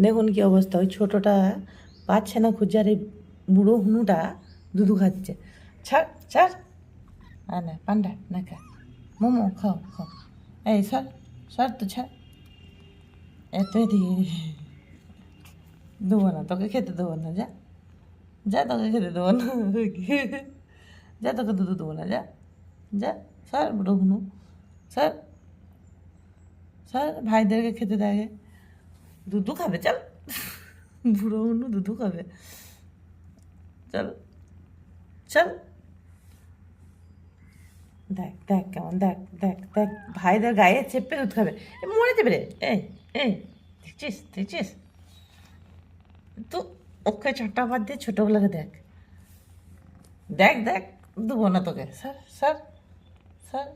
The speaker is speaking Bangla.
দেখুন কি অবস্থা, ওই ছোটোটা পাচ্ছে না খুঁজে, আর এই বুড়ো হুনুটা দুধু খাচ্ছে। ছাড় ছাড়, আর না পান্ডা না খা, মোমো খাও খাও, এই সর সর তো ছাড়, এত দিয়ে দেবো না তোকে, খেতে দেবো না, যা যা, তোকে খেতে দেবো না, যা তোকে দুধ দেবো না, যা যা, স্যার বুড়ো হুনু, স্যার স্যার ভাইদেরকে খেতে দেয়, দুধু খাবে, চল, বুড়ো হুনু দুধু খাবে, চল চল, দেখ দেখ কেমন, দেখ দেখ দেখ, ভাইদের গায়ে চেপে দুধ খাবে, মরে যাবে রে, এই এই, দেখছিস দেখছিস, তো ওকে চারটা বাদ দিয়ে ছোটোগুলোকে দেখ, দেখ দেখ, দেবো না তোকে, স্যার স্যার স্যার।